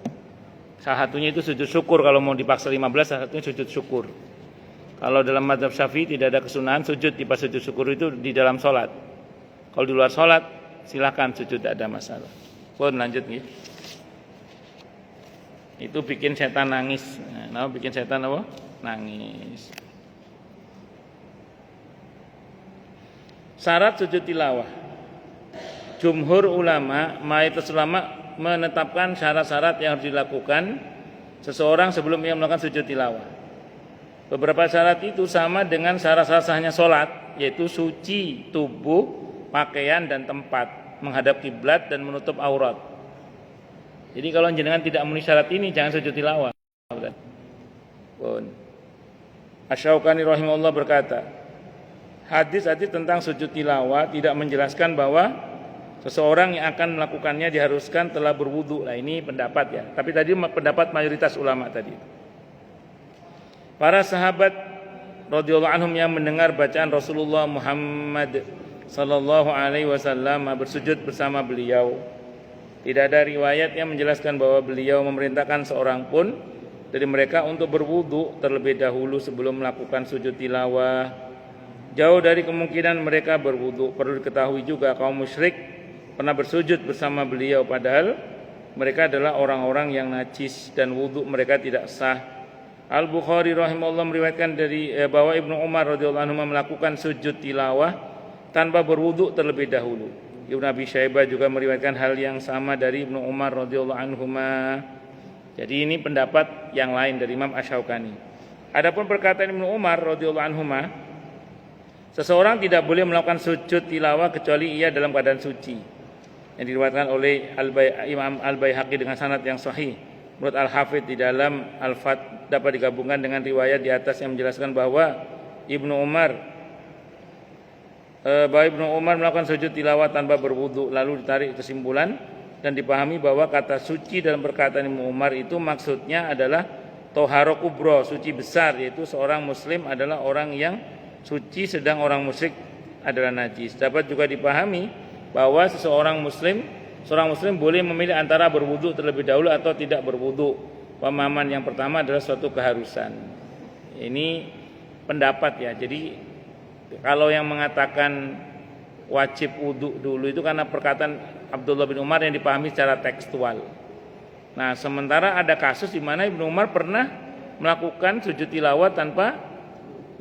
Speaker 1: Salah satunya itu sujud syukur, kalau mau dipaksa 15 salah satunya sujud syukur. Kalau dalam mazhab Syafi'i tidak ada kesunahan sujud di pas sujud syukur itu di dalam sholat. Kalau di luar sholat silakan sujud, tidak ada masalah. Pun lanjut nih. Itu bikin setan nangis. Nah, bikin setan apa? Nangis. Syarat sujud tilawah. Jumhur ulama, mayoritas ulama menetapkan syarat-syarat yang harus dilakukan seseorang sebelum ia melakukan sujud tilawah. Beberapa syarat itu sama dengan syarat-syarat sahnya sholat, yaitu suci tubuh, pakaian dan tempat, menghadap kiblat dan menutup aurat. Jadi kalau jenengan tidak memenuhi syarat ini jangan sujud tilawah. Asy-Syaukani rahimahullah berkata, hadis-hadis tentang sujud tilawah tidak menjelaskan bahwa seseorang yang akan melakukannya diharuskan telah berwudu. Nah ini pendapat ya. Tapi tadi pendapat mayoritas ulama tadi. Para sahabat radhiyallahu anhum yang mendengar bacaan Rasulullah Muhammad sallallahu alaihi wasallam bersujud bersama beliau, tidak ada riwayat yang menjelaskan bahwa beliau memerintahkan seorang pun dari mereka untuk berwudu terlebih dahulu sebelum melakukan sujud tilawah. Jauh dari kemungkinan mereka berwudu. Perlu diketahui juga kaum musyrik pernah bersujud bersama beliau padahal mereka adalah orang-orang yang najis dan wudu mereka tidak sah. Al-Bukhari rahimahullah meriwayatkan dari bahwa Ibnu Umar radhiyallahu anhu melakukan sujud tilawah tanpa berwudu terlebih dahulu. Ibnu Abi Syaibah juga meriwayatkan hal yang sama dari Ibnu Umar radhiyallahu anhuma. Jadi ini pendapat yang lain dari Imam Asy-Syaukani. Adapun perkataan Ibnu Umar radhiyallahu anhuma, seseorang tidak boleh melakukan sujud tilawah kecuali ia dalam keadaan suci. Yang diriwayatkan oleh Imam Al-Baihaqi dengan sanad yang sahih. Menurut Al-Hafidz di dalam Al-Fath dapat digabungkan dengan riwayat di atas yang menjelaskan bahwa Ibnu Umar bahwa Ibnu Umar melakukan sujud tilawah tanpa berwudu, lalu ditarik kesimpulan dan dipahami bahwa kata suci dalam perkataan Ibnu Umar itu maksudnya adalah toharo kubro, suci besar, yaitu seorang muslim adalah orang yang suci sedang orang musyrik adalah najis. Dapat juga dipahami bahwa seorang muslim boleh memilih antara berwudu terlebih dahulu atau tidak berwudu. Pemahaman yang pertama adalah suatu keharusan. Ini pendapat ya. Jadi kalau yang mengatakan wajib wudu dulu itu karena perkataan Abdullah bin Umar yang dipahami secara tekstual. Nah, sementara ada kasus di mana Ibnu Umar pernah melakukan sujud tilawah tanpa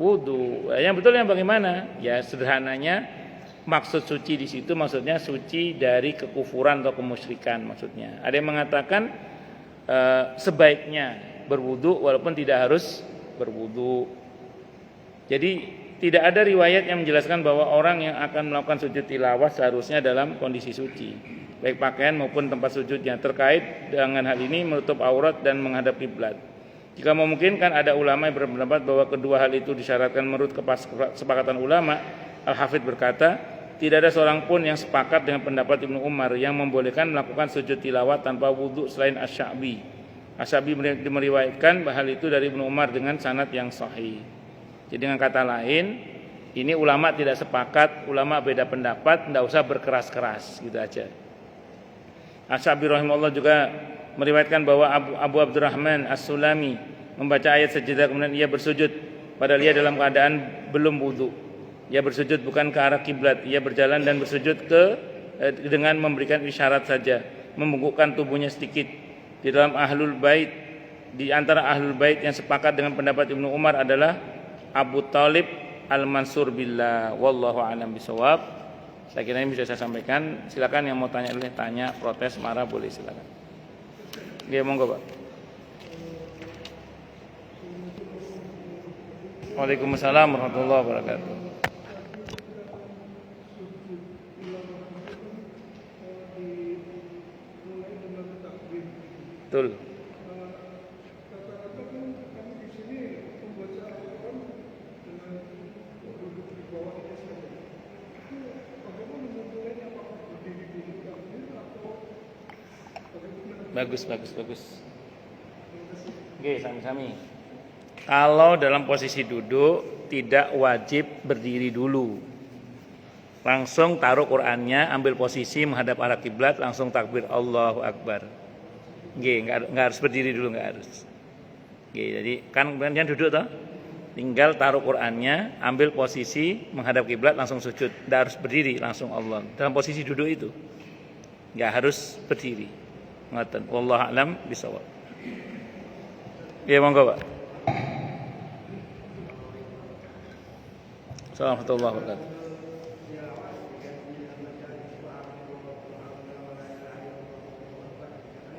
Speaker 1: wudu. Yang betul yang bagaimana? Ya sederhananya maksud suci di situ maksudnya suci dari kekufuran atau kemusyrikan maksudnya. Ada yang mengatakan sebaiknya berwudu walaupun tidak harus berwudu. Jadi tidak ada riwayat yang menjelaskan bahwa orang yang akan melakukan sujud tilawah seharusnya dalam kondisi suci, baik pakaian maupun tempat sujudnya. Terkait dengan hal ini menutup aurat dan menghadap kiblat. Jika memungkinkan, ada ulama yang berpendapat bahwa kedua hal itu disyaratkan menurut kesepakatan ulama. Al-Hafidz berkata, tidak ada seorang pun yang sepakat dengan pendapat Ibnu Umar yang membolehkan melakukan sujud tilawah tanpa wudu selain Asy-Sya'bi. Asy-Sya'bi meriwayatkan hal itu dari Ibnu Umar dengan sanad yang sahih. Jadi dengan kata lain, ini ulama tidak sepakat, ulama beda pendapat, tidak usah berkeras-keras, gitu aja. Asy-Sya'bi rahimahullah juga meriwayatkan bahwa Abu Abdurrahman As-Sulami membaca ayat sajadah kemudian ia bersujud, padahal ia dalam keadaan belum wudu. Ia bersujud bukan ke arah kiblat, ia berjalan dan bersujud dengan memberikan isyarat saja, membungkukkan tubuhnya sedikit. Di dalam ahlul bait, di antara ahlul bait yang sepakat dengan pendapat Ibnu Umar adalah Abu Thalib Al-Mansur billah, wallahu a'lam bishawab. Saya kira ini bisa saya sampaikan. Silakan yang mau tanya boleh tanya, protes, marah boleh silakan. Oke, monggo Pak. Waalaikumsalam warahmatullahi wabarakatuh. Betul. Bagus. Oke, sami-sami. Kalau dalam posisi duduk tidak wajib berdiri dulu. Langsung taruh Qur'annya, ambil posisi menghadap arah kiblat, langsung takbir Allahu Akbar. Oke, enggak harus berdiri dulu, enggak harus. Oke, jadi kan kemudian duduk toh. Tinggal taruh Qur'annya, ambil posisi menghadap kiblat, langsung sujud. Enggak harus berdiri, langsung Allah. Dalam posisi duduk itu. Enggak harus berdiri. Ngoten, wallahu a'lam bishawab. Ya monggo Pak. Assalamualaikum warahmatullahi wabarakatuh.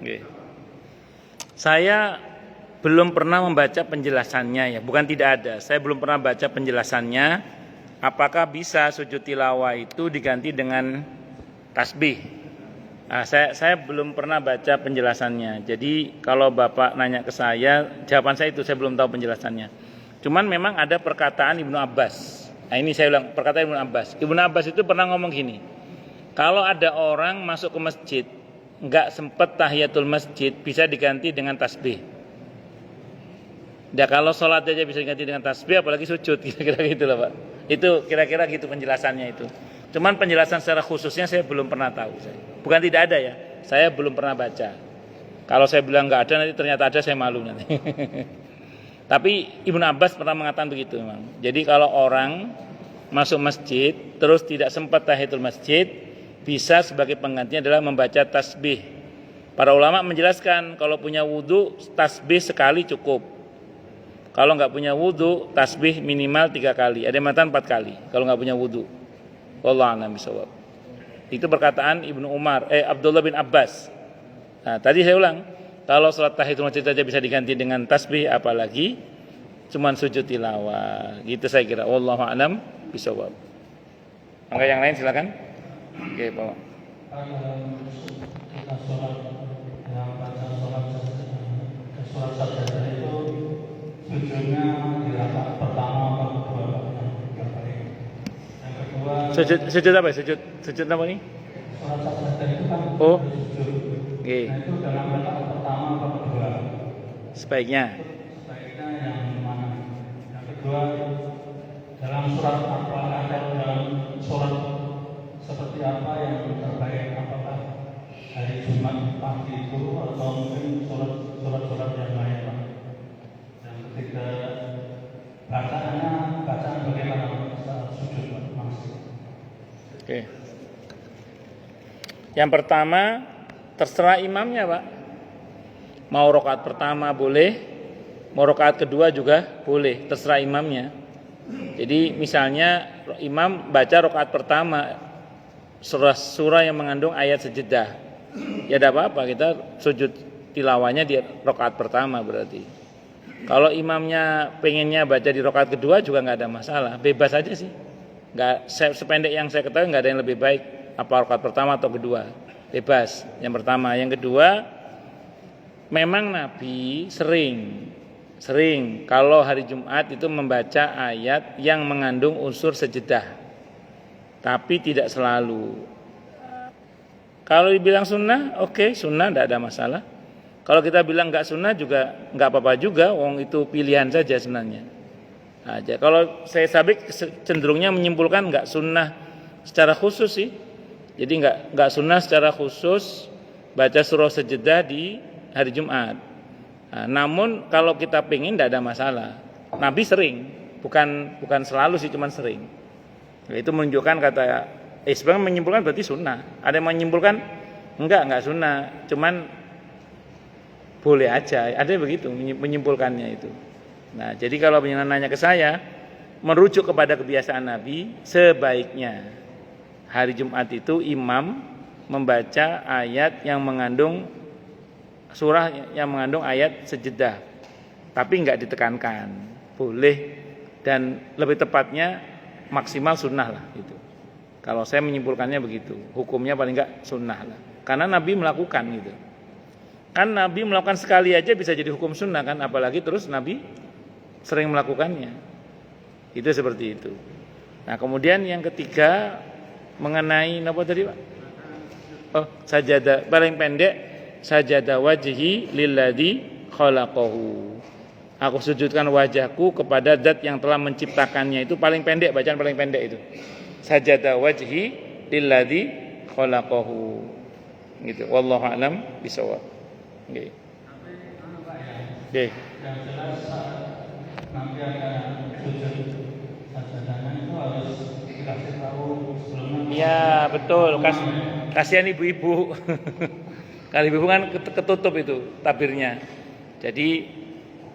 Speaker 1: Oke. Saya belum pernah membaca penjelasannya ya, bukan tidak ada. Saya belum pernah baca penjelasannya. Apakah bisa sujud tilawah itu diganti dengan tasbih? Nah, saya belum pernah baca penjelasannya. Jadi kalau Bapak nanya ke saya, jawaban saya itu saya belum tahu penjelasannya. Cuman memang ada perkataan Ibnu Abbas. Nah ini saya ulang, perkataan Ibnu Abbas. Ibnu Abbas itu pernah ngomong gini. Kalau ada orang masuk ke masjid, enggak sempat tahiyatul masjid, bisa diganti dengan tasbih. Ya kalau sholat aja bisa diganti dengan tasbih, apalagi sujud, kira-kira gitu loh Pak. Itu kira-kira gitu penjelasannya itu. Cuman penjelasan secara khususnya saya belum pernah tahu. Bukan tidak ada ya, saya belum pernah baca. Kalau saya bilang nggak ada, nanti ternyata ada, saya malu nanti. Tapi Ibnu Abbas pernah mengatakan begitu memang. Jadi kalau orang masuk masjid, terus tidak sempat tahiyatul masjid, bisa sebagai penggantinya adalah membaca tasbih. Para ulama menjelaskan kalau punya wudu, tasbih sekali cukup. Kalau nggak punya wudu, tasbih minimal 3 kali. Ada yang mengatakan 4 kali kalau nggak punya wudu. Wallahu a'lam bishawab. Itu perkataan Abdullah bin Abbas. Nah, tadi saya ulang, kalau salat tahiyatul masjid saja bisa diganti dengan tasbih, apalagi cuman sujud tilawah. Gitu saya kira. Wallahu a'lam bishawab. Angka yang lain silakan. Oke, Pak.
Speaker 2: Kita sholat yang baca sholat sajadah itu sujudnya di rakaat pertama atau kedua. Yang kedua
Speaker 1: Sujud apa ya? Sujud apa nih?
Speaker 2: sholat sajadah itu kan
Speaker 1: Oh.
Speaker 2: sujud.
Speaker 1: Oke.
Speaker 2: Nah itu dalam rakaat pertama atau kedua?
Speaker 1: Sebaiknya.
Speaker 2: Sebaiknya yang mana? Yang kedua, dalam surat apa atau dalam surat seperti apa yang terbaik? Apakah hari Jumat pagi itu atau mungkin surat-surat yang lain, Pak? Yang ketiga, bacaan bagaimana saat sujud, Pak? Maksud.
Speaker 1: Oke. Yang pertama, terserah imamnya, Pak. Mau rakaat pertama boleh, mau rakaat kedua juga boleh, terserah imamnya. Jadi misalnya imam baca rakaat pertama surah yang mengandung ayat sejedah, ya tidak apa-apa, kita sujud tilawahnya di rakaat pertama berarti. Kalau imamnya pengennya baca di rakaat kedua juga nggak ada masalah, bebas aja sih. Sependek yang saya ketahui nggak ada yang lebih baik apa rakaat pertama atau kedua, bebas. Yang pertama, yang kedua, memang Nabi sering kalau hari Jumat itu membaca ayat yang mengandung unsur sejedah, tapi tidak selalu. Kalau dibilang sunnah, oke, sunnah, tidak ada masalah. Kalau kita bilang nggak sunnah juga nggak apa-apa juga, wong itu pilihan saja sebenarnya. Aja. Kalau saya sabik cenderungnya menyimpulkan nggak sunnah secara khusus sih. Jadi nggak sunnah secara khusus baca surah sejedah di hari Jumat. Nah, namun kalau kita pengen tidak ada masalah. Nabi sering, bukan selalu sih, cuman sering. Itu menunjukkan sebenarnya menyimpulkan berarti sunnah. Ada yang menyimpulkan enggak sunnah, cuman boleh aja. Ada yang begitu menyimpulkannya itu. Nah, jadi kalau pengen nanya ke saya, merujuk kepada kebiasaan Nabi, sebaiknya hari Jumat itu imam membaca ayat yang mengandung surah yang mengandung ayat sejedah, tapi enggak ditekankan, boleh, dan lebih tepatnya maksimal sunnah lah itu. Kalau saya menyimpulkannya begitu, hukumnya paling enggak sunnah lah, karena Nabi melakukan gitu. Kan Nabi melakukan sekali aja bisa jadi hukum sunnah kan, apalagi terus Nabi sering melakukannya. Itu seperti itu. Nah, kemudian yang ketiga mengenai apa tadi, Pak? Oh, sajadah paling pendek, sajadah wajhi lilladzi khalaqahu. Aku sujudkan wajahku kepada zat yang telah menciptakannya. Itu paling pendek, bacaan paling pendek itu. Sajadah wajhi lilladzi khalaqahu. Gitu. Wallahu a'lam bishawab. Nggih. Nggih.
Speaker 2: Yang jelas nanti akan sujud sajadahnya itu harus dikasih tahu sebelumnya.
Speaker 1: Iya, betul. Kasihan ibu-ibu. Kalau ibu kan ketutup itu tabirnya. Jadi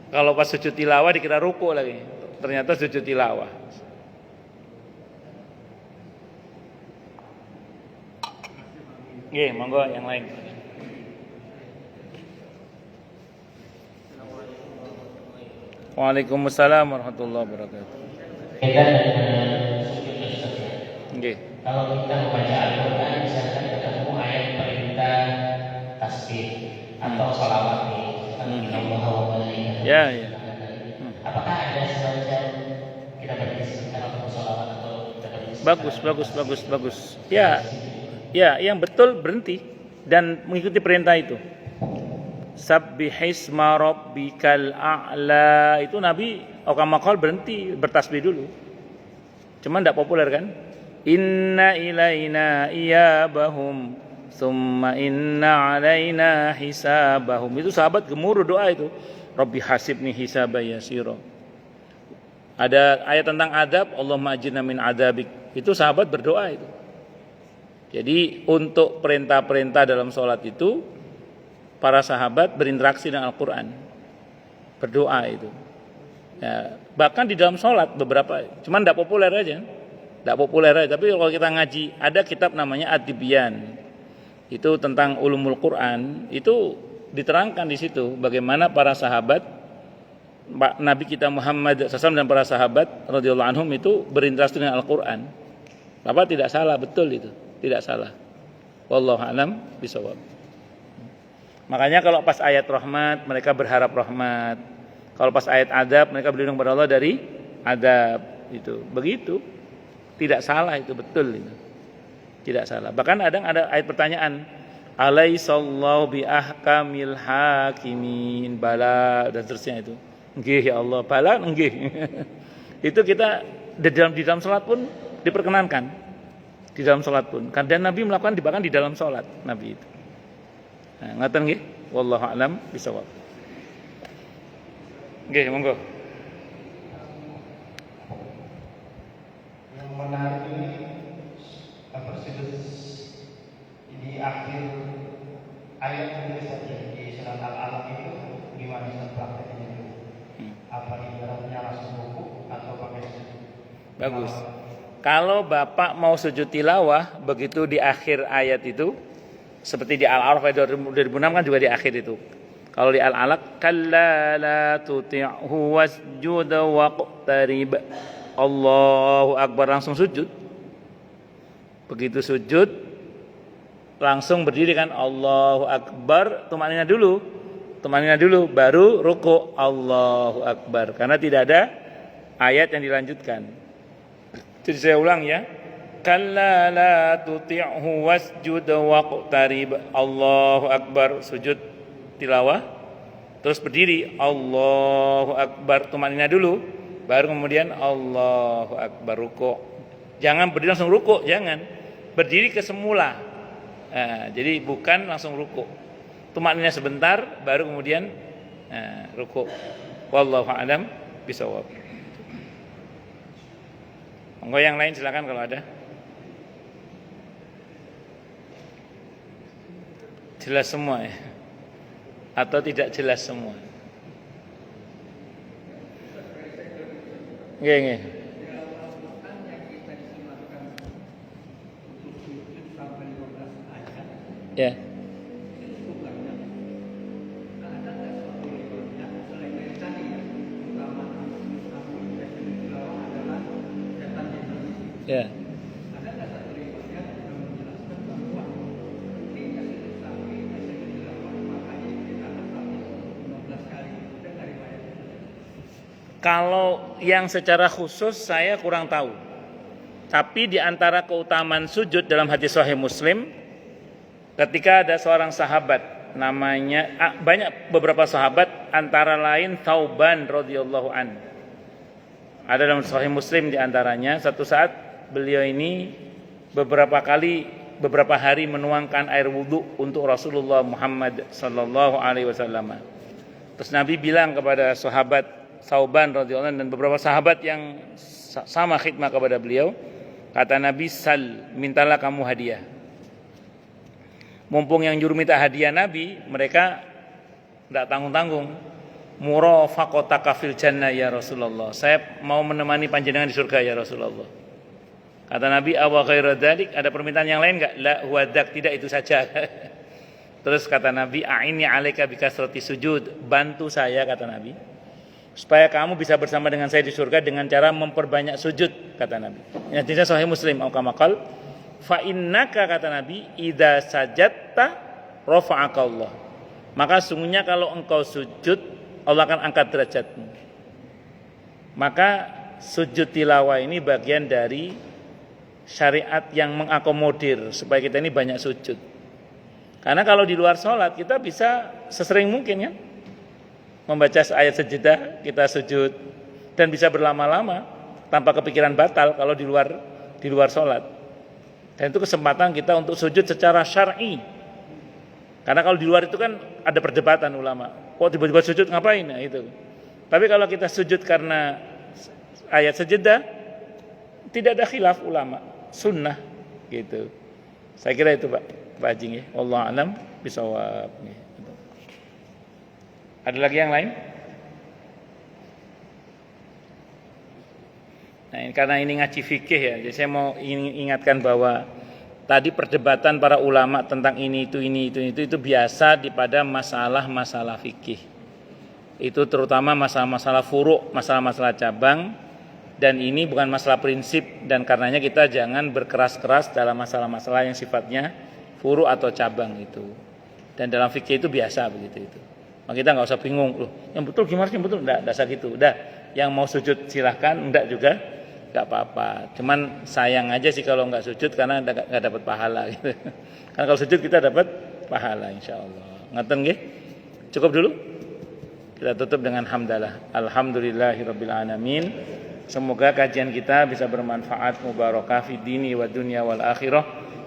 Speaker 1: kalau pas sujud tilawah dikira ruku lagi. Ternyata sujud tilawah. Nggih, monggo yang lain. Waalaikumsalam warahmatullahi wabarakatuh.
Speaker 3: Beda dengan sujud tersebut.
Speaker 1: Nggih.
Speaker 3: Kalau kita membaca Al-Quran, misalkan ketemu ayat perintah tasbih atau sholawat nih, Allah wa malaikatahu.
Speaker 1: Ya.
Speaker 3: Apakah ada semacam kita berhenti kalau ketemu sholawat atau kita berhenti?
Speaker 1: Bagus. Ya, yang betul berhenti dan mengikuti perintah itu. Sabbihisma rabbikal a'la, itu Nabi Okamakal berhenti bertasbih dulu. Cuman tidak populer kan? Inna ilaina iyabahum summa inna alaina hisabahum. Itu sahabat gemuruh doa itu. Rabbi hasibni hisaba yasira. Ada ayat tentang adab, Allahumma ajirna min adabik. Itu sahabat berdoa itu. Jadi untuk perintah-perintah dalam sholat itu para sahabat berinteraksi dengan Al-Quran, berdoa itu. Ya, bahkan di dalam sholat beberapa, cuman tidak populer aja. Tapi kalau kita ngaji, ada kitab namanya Ad-Tibyan. Itu tentang ulumul Quran. Itu diterangkan di situ bagaimana para sahabat, Nabi kita Muhammad SAW dan para sahabat radhiyallahu anhum itu berinteraksi dengan Al-Quran. Bapak tidak salah, betul itu, tidak salah. Wallahu a'lam bishawab. Makanya kalau pas ayat rahmat mereka berharap rahmat. Kalau pas ayat adab mereka berlindung kepada Allah dari adab. Itu begitu. Tidak salah itu, betul itu. Tidak salah. Bahkan ada ayat pertanyaan, alaihissallahu bi ahkamil hakimin, bala dan seterusnya itu. Nggih ya Allah, bala nggih. Itu kita di dalam salat pun diperkenankan. Di dalam salat pun. Dan Nabi melakukan bahkan di dalam salat Nabi itu. Nah, ngaten nggih, wallahu a'lam bishawab. Nggih, monggo.
Speaker 4: Yang menarik ini sudut di akhir ayat ini saja di surat Al-Alaq itu gimana prakteknya itu? Apa ibaratnya langsung ruku atau pakai sujud?
Speaker 1: Bagus. Kalau Bapak mau sujud tilawah begitu di akhir ayat itu, seperti di Al-A'raf ayat 2006 kan juga di akhir itu. Kalau di Al-Alaq, kalla la tuti'hu wasjud waqtarib. Allahu Akbar, langsung sujud. Begitu sujud langsung berdiri kan, Allahu Akbar, tumanina dulu baru ruku, Allahu Akbar, karena tidak ada ayat yang dilanjutkan. Jadi saya ulang ya, kalla la tuti'hu wasjud waqtarib. Allahu Akbar, sujud tilawah, terus berdiri, Allahu Akbar, tumanina dulu, baru kemudian Allahu Akbar, ruku. Jangan berdiri langsung ruku, jangan. Berdiri ke semula. Nah, jadi bukan langsung ruku. Tumakninah sebentar, baru kemudian ruku. Wallahu a'lam bishawab. Monggo yang lain silakan kalau ada. Jelas semua ya? Atau tidak jelas semua? Nggih. Ya. Ya. Kalau yang secara khusus saya kurang tahu. Tapi di antara keutamaan sujud dalam hadis Sahih Muslim, ketika ada seorang sahabat namanya beberapa sahabat antara lain Thauban radhiyallahu an. Ada dalam Sahih Muslim di antaranya satu saat beliau ini beberapa hari menuangkan air wudhu untuk Rasulullah Muhammad sallallahu alaihi wasallam. Terus Nabi bilang kepada sahabat Thauban radhiyallahu an dan beberapa sahabat yang sama khidmah kepada beliau, kata Nabi, sal, mintalah kamu hadiah. Mumpung yang juru minta hadiah Nabi, mereka tidak tanggung-tanggung. Murafaqataka fil jannah ya Rasulullah. Saya mau menemani panjenengan di surga ya Rasulullah. Kata Nabi, awa ghaira dzalik, ada permintaan yang lain enggak? La huwadak, tidak itu saja. Terus kata Nabi, a'inni 'alaika bikasrati sujud, bantu saya kata Nabi, supaya kamu bisa bersama dengan saya di surga dengan cara memperbanyak sujud kata Nabi. Ini hadisnya Sahih Muslim, au kama qala fa innaka kata Nabi idza sajadta rafa'aka Allah. Maka sungguhnya kalau engkau sujud Allah akan angkat derajatmu. Maka sujud tilawah ini bagian dari syariat yang mengakomodir supaya kita ini banyak sujud. Karena kalau di luar sholat kita bisa sesering mungkin ya membaca ayat sajadah kita sujud dan bisa berlama-lama tanpa kepikiran batal kalau di luar sholat. Dan itu kesempatan kita untuk sujud secara syar'i. Karena kalau di luar itu kan ada perdebatan ulama. Kok tiba-tiba sujud ngapain? Nah, itu. Tapi kalau kita sujud karena ayat sajadah, tidak ada khilaf ulama, sunnah gitu. Saya kira itu Pak Haji ya. Wallahu a'lam bishawab. Ada lagi yang lain? Nah, karena ini ngaji fikih ya, jadi saya mau ingatkan bahwa tadi perdebatan para ulama tentang ini itu biasa pada masalah-masalah fikih. Itu terutama masalah-masalah furu', masalah-masalah cabang, dan ini bukan masalah prinsip, dan karenanya kita jangan berkeras-keras dalam masalah-masalah yang sifatnya furu' atau cabang itu. Dan dalam fikih itu biasa begitu itu. Maka kita nggak usah bingung, loh, yang betul gimana sih, yang betul enggak usah gitu. Udah, yang mau sujud silahkan, enggak juga nggak apa-apa. Cuman sayang aja sih kalau nggak sujud karena nggak dapat pahala gitu. Karena kalau sujud kita dapat pahala insyaallah. Ngaten nggih? Cukup dulu. Kita tutup dengan hamdalah. Alhamdulillahirabbil alamin. Semoga kajian kita bisa bermanfaat, mubarakah fid dini wa dunya wal akhirah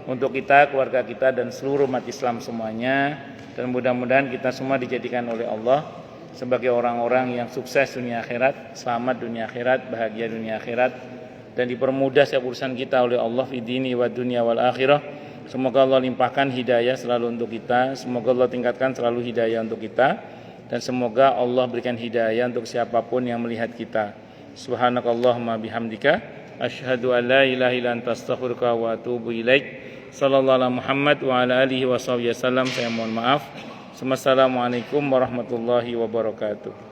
Speaker 1: untuk kita, keluarga kita dan seluruh umat Islam semuanya, dan mudah-mudahan kita semua dijadikan oleh Allah sebagai orang-orang yang sukses dunia akhirat, selamat dunia akhirat, bahagia dunia akhirat, dan dipermudah setiap urusan kita oleh Allah fid dini wa dunya wal akhirah. Semoga Allah limpahkan hidayah selalu untuk kita, semoga Allah tingkatkan selalu hidayah untuk kita, dan semoga Allah berikan hidayah untuk siapapun yang melihat kita. Subhanakallahumma bihamdika asyhadu an la ilaha illa anta astaghfiruka wa atubu ilaik. Sallallahu alaihi Muhammad wa ala alihi wa sahbihi wasallam. Saya mohon maaf. Assalamualaikum warahmatullahi wabarakatuh.